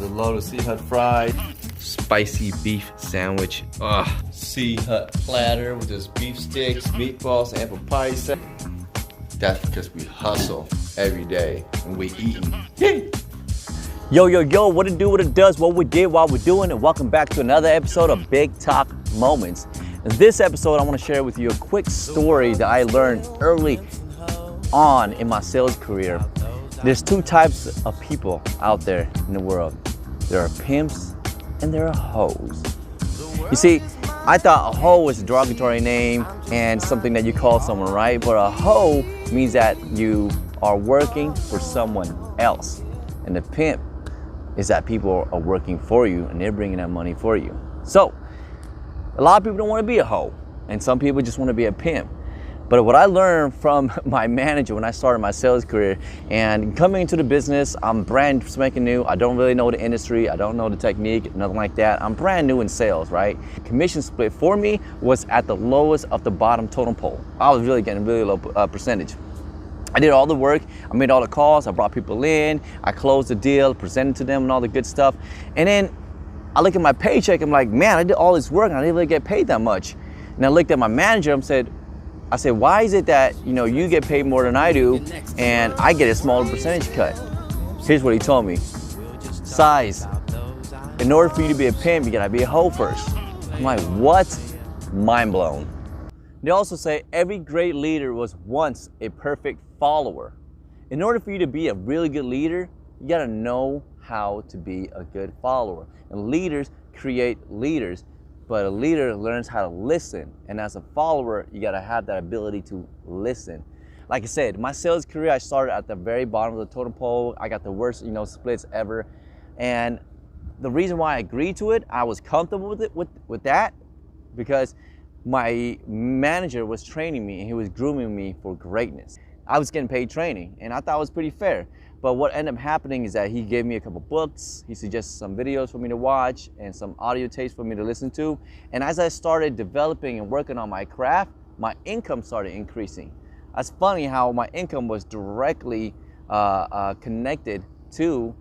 the Lotus Sea Hut fried. Spicy beef sandwich. Ugh. Sea Hut platter with those beef sticks, meatballs, and apple pie. That's because we hustle every day and we eating. Yay! Yo, what it do, what it does, what we did, while we're doing, and welcome back to another episode of Big Talk Moments. In this episode, I want to share with you a quick story that I learned early on in my sales career. There's two types of people out there in the world. There are pimps and there are hoes. You see, I thought a hoe was a derogatory name and something that you call someone, right? But a hoe means that you are working for someone else. And the pimp is that people are working for you and they're bringing that money for you. So, a lot of people don't want to be a hoe, and some people just want to be a pimp. But what I learned from my manager when I started my sales career, and coming into the business, I'm brand spanking new. I don't really know the industry. I don't know the technique, nothing like that. I'm brand new in sales, right? Commission split for me was at the lowest of the bottom totem pole. I was really getting really low percentage. I did all the work, I made all the calls, I brought people in, I closed the deal, presented to them and all the good stuff. And then I look at my paycheck, I'm like, man, I did all this work and I didn't really get paid that much. And I looked at my manager and I said, why is it that you get paid more than I do and I get a smaller percentage cut? Here's what he told me. Size. In order for you to be a pimp, you gotta be a hoe first. I'm like, what? Mind blown. They also say every great leader was once a perfect follower. In order for you to be a really good leader, you gotta know how to be a good follower. And leaders create leaders, but a leader learns how to listen. And as a follower, you gotta have that ability to listen. Like I said, my sales career, I started at the very bottom of the totem pole. I got the worst, splits ever. And the reason why I agreed to it, I was comfortable with it, with that, because my manager was training me and he was grooming me for greatness. I was getting paid training and I thought it was pretty fair. But what ended up happening is that he gave me a couple books, he suggested some videos for me to watch and some audio tapes for me to listen to. And as I started developing and working on my craft, my income started increasing. That's funny how my income was directly connected to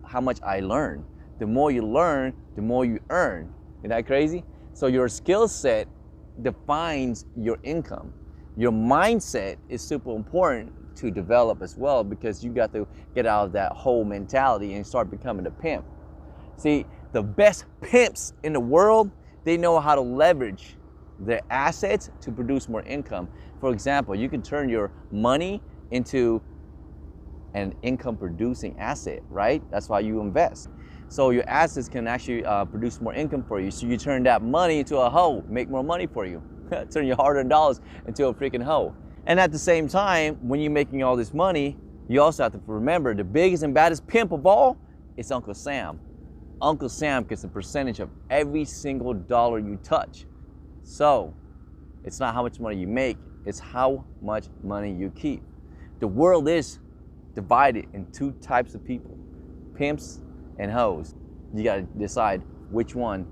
how much I learned. The more you learn, the more you earn. Isn't that crazy? So your skill set defines your income. Your mindset is super important to develop as well, because you got to get out of that whole mentality and start becoming a pimp. See, the best pimps in the world, they know how to leverage their assets to produce more income. For example, you can turn your money into an income producing asset, right? That's why you invest. So your assets can actually produce more income for you. So you turn that money into a hoe, make more money for you. Turn your hard-earned dollars into a freaking hoe. And at the same time, when you're making all this money, you also have to remember the biggest and baddest pimp of all is Uncle Sam. Uncle Sam gets a percentage of every single dollar you touch. So it's not how much money you make, it's how much money you keep. The world is divided in two types of people, pimps and hoes. You gotta decide which one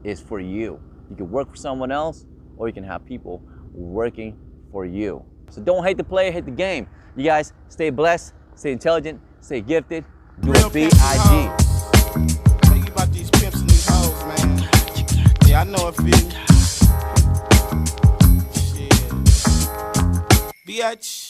is for you. You can work for someone else, or you can have people working for you. So don't hate the play, hate the game. You guys stay blessed, stay intelligent, stay gifted. Do it B.I.G. Tell you about these pimps and these hoes, man. Yeah, I know a few. Shit. Bitch.